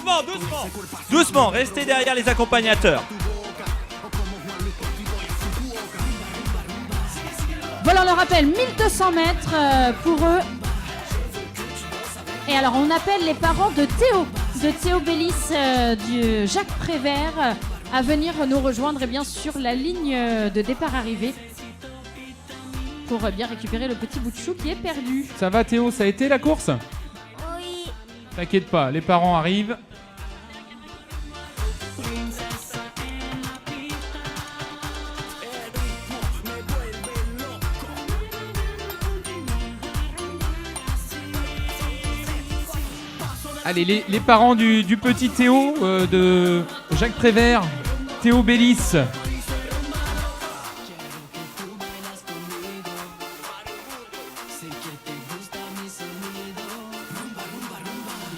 doucement, doucement. Doucement, restez derrière les accompagnateurs. Voilà, on le rappelle, 1200 mètres pour eux. Et alors, on appelle les parents de Théo Bellis, du Jacques Prévert, à venir nous rejoindre bien sur la ligne de départ-arrivée pour bien récupérer le petit bout de chou qui est perdu. Ça va Théo, ça a été la course? Oui. T'inquiète pas, les parents arrivent. Allez, les parents du petit Théo, de Jacques Prévert, Théo Bellis.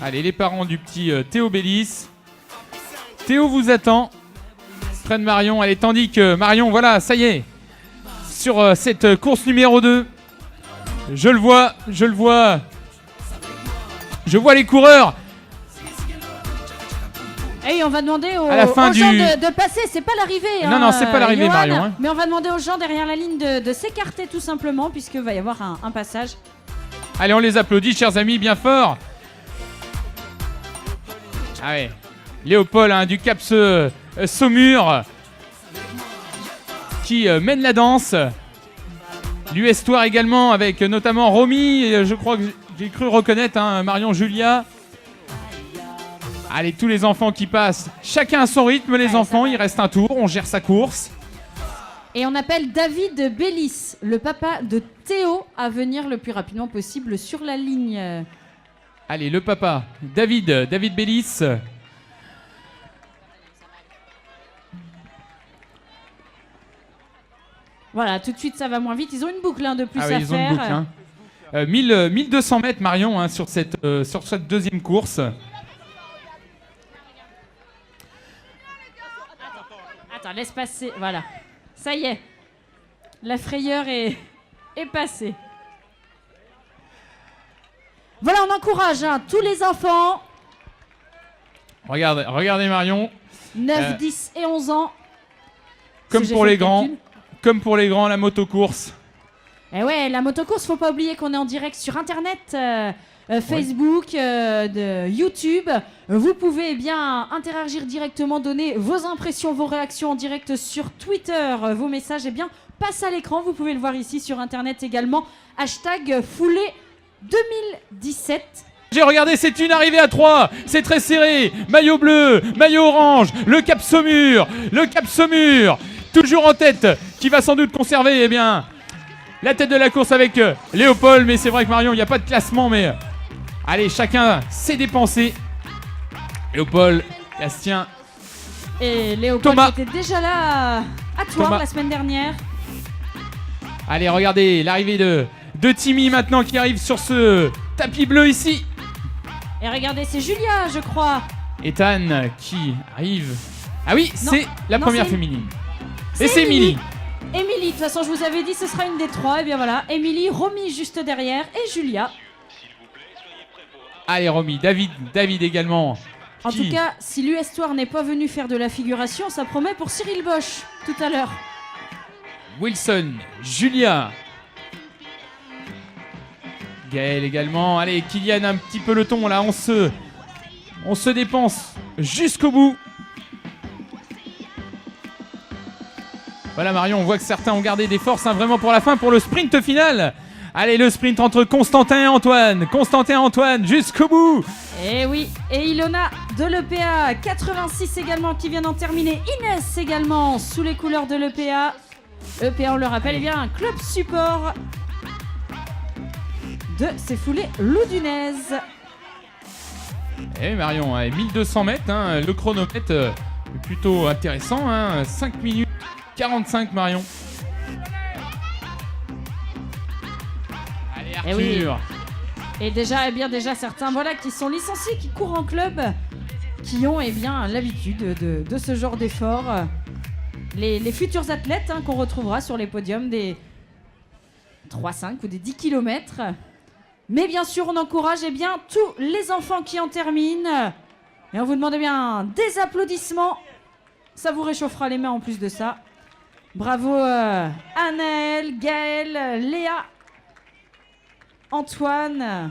Allez, les parents du petit Théo Bellis. Théo vous attend près de Marion. Allez, tandis que Marion, voilà, ça y est, sur cette course numéro 2. Je vois les coureurs. Et on va demander aux À la fin gens de passer, c'est pas l'arrivée. Non, c'est pas l'arrivée, Johan, Marion. Hein. Mais on va demander aux gens derrière la ligne de s'écarter tout simplement, puisqu'il va y avoir un passage. Allez, on les applaudit, chers amis, bien fort. Ah ouais, Léopold hein, du Cap Saumur qui mène la danse. L'US-Toire également, avec notamment Romy, je crois que j'ai cru reconnaître hein, Marion Julia. Allez, tous les enfants qui passent, chacun à son rythme, les enfants, il reste un tour, on gère sa course. Et on appelle David Bellis, le papa de Théo, à venir le plus rapidement possible sur la ligne. Allez, le papa, David Bellis. Voilà, tout de suite ça va moins vite. Ils ont une boucle de plus Ah à oui, ils ont faire. une boucle. Hein. 1200 mètres, Marion, hein, sur cette deuxième course. Attends, laisse passer. Voilà. Ça y est. La frayeur est passée. Voilà, on encourage hein, tous les enfants. Regardez Marion. 9, 10 et 11 ans. Comme Si pour j'ai les fait le grands. calcul. Comme pour les grands, la motocourse. Et ouais, la motocourse, faut pas oublier qu'on est en direct sur Internet, Facebook, de YouTube. Vous pouvez eh bien interagir directement, donner vos impressions, vos réactions en direct sur Twitter. Vos messages, eh bien, passent à l'écran. Vous pouvez le voir ici sur Internet également. Hashtag Foulée 2017. J'ai regardé, c'est une arrivée à 3. C'est très serré. Maillot bleu, maillot orange, le Cap Saumur. Toujours en tête, qui va sans doute conserver, eh bien, la tête de la course avec Léopold. Mais c'est vrai que Marion, il n'y a pas de classement, mais allez, chacun s'est dépensé. Léopold, Bastien. Et Léopold Thomas. était déjà là à Toire Thomas. la semaine dernière. Allez, regardez l'arrivée de Timmy maintenant qui arrive sur ce tapis bleu ici. Et regardez, c'est Julia, je crois. Ethan qui arrive. Ah oui, c'est la non, première c'est- féminine. Et c'est Émilie. Émilie, de toute façon, je vous avais dit, ce sera une des trois. Et bien voilà, Émilie, Romy juste derrière et Julia. Allez, Romy, David également. En Qui- tout cas, si l'US-Toire n'est pas venu faire de la figuration, ça promet pour Cyril Bosch tout à l'heure. Wilson, Julia. Gaël également. Allez, Kylian un petit peu le ton là. On se dépense jusqu'au bout. Voilà Marion, on voit que certains ont gardé des forces hein, vraiment pour la fin, pour le sprint final. Allez, le sprint entre Constantin et Antoine jusqu'au bout. Et oui, et Ilona de l'EPA 86 également qui vient d'en terminer. Inès également sous les couleurs de l'EPA. EPA, on le rappelle, eh bien un club support de ces foulées loudunaises. Et Marion, 1200 mètres, hein, le chronomètre est plutôt intéressant, hein, 5 minutes 45 Marion. Allez Arthur. Eh oui. Et déjà certains voilà qui sont licenciés, qui courent en club, qui ont l'habitude de ce genre d'effort. Les futurs athlètes hein, qu'on retrouvera sur les podiums des 3-5 ou des 10 km. Mais bien sûr, on encourage tous les enfants qui en terminent Et on vous demande bien des applaudissements. Ça vous réchauffera les mains en plus de ça. Bravo Anaël, Gaël, Léa, Antoine,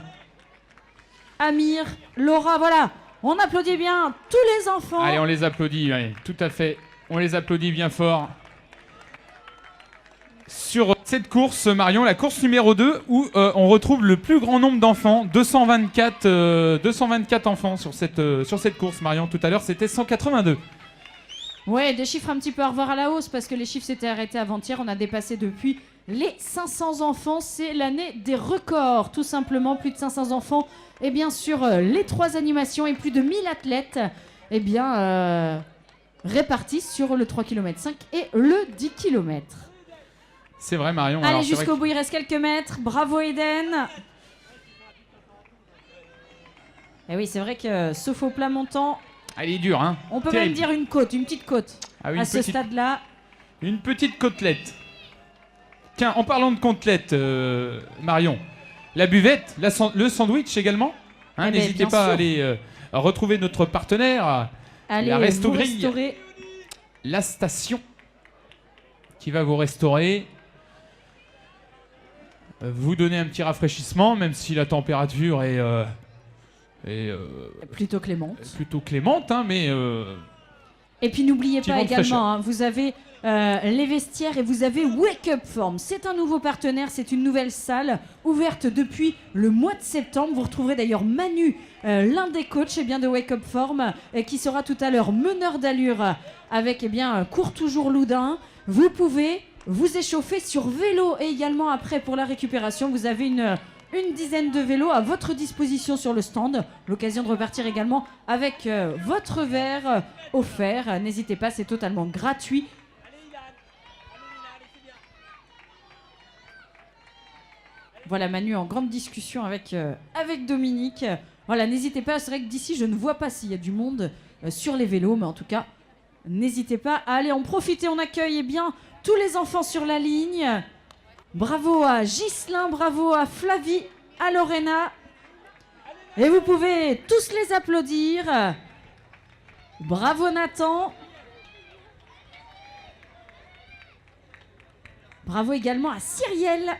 Amir, Laura, voilà. On applaudit bien tous les enfants. Allez, on les applaudit, ouais, tout à fait. On les applaudit bien fort. Sur cette course, Marion, la course numéro 2, où on retrouve le plus grand nombre d'enfants, 224 enfants sur cette course, Marion. Tout à l'heure, c'était 182. Ouais, des chiffres un petit peu à revoir à la hausse parce que les chiffres s'étaient arrêtés avant-hier. On a dépassé depuis les 500 enfants. C'est l'année des records, tout simplement. Plus de 500 enfants. Et bien sûr, les 3 animations et plus de 1000 athlètes répartis sur le 3 km 5 et le 10 km. C'est vrai, Marion. Allez, jusqu'au bout, il reste quelques mètres. Bravo, Eden. Et oui, c'est vrai que ce faux plat montant... Elle est dure, hein. On peut Terrible. même dire une côte, une petite côte. Ah oui, à ce stade-là. Une petite côtelette. Tiens, en parlant de côtelette, Marion, la buvette, le sandwich également. Hein, Eh ben, n'hésitez bien pas à sûr. aller retrouver notre partenaire, Allez, la vous Resto-Grille, restaurez. la station, qui va vous restaurer, vous donner un petit rafraîchissement, même si la température est Plutôt clémente. plutôt clémente, hein, mais Et puis n'oubliez Petit pas vent de fraîcheur. également, hein, vous avez les vestiaires et vous avez Wake Up Form. C'est un nouveau partenaire, c'est une nouvelle salle ouverte depuis le mois de septembre. Vous retrouverez d'ailleurs Manu, l'un des coachs de Wake Up Form, qui sera tout à l'heure meneur d'allure avec Cours Toujours Loudun. Vous pouvez vous échauffer sur vélo et également après pour la récupération. Vous avez une dizaine de vélos à votre disposition sur le stand. L'occasion de repartir également avec votre verre offert. N'hésitez pas, c'est totalement gratuit. Voilà Manu en grande discussion avec Dominique. Voilà, n'hésitez pas, c'est vrai que d'ici je ne vois pas s'il y a du monde sur les vélos, mais en tout cas, n'hésitez pas à aller en profiter. On accueille tous les enfants sur la ligne. Bravo à Ghislain, bravo à Flavie, à Lorena. Et vous pouvez tous les applaudir. Bravo Nathan. Bravo également à Cyrielle.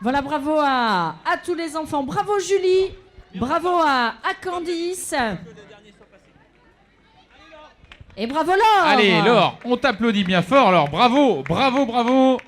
Voilà, bravo à tous les enfants. Bravo Julie. Bravo à Candice. Et bravo Laure. allez, Laure, on t'applaudit bien fort. Alors, bravo, bravo, bravo.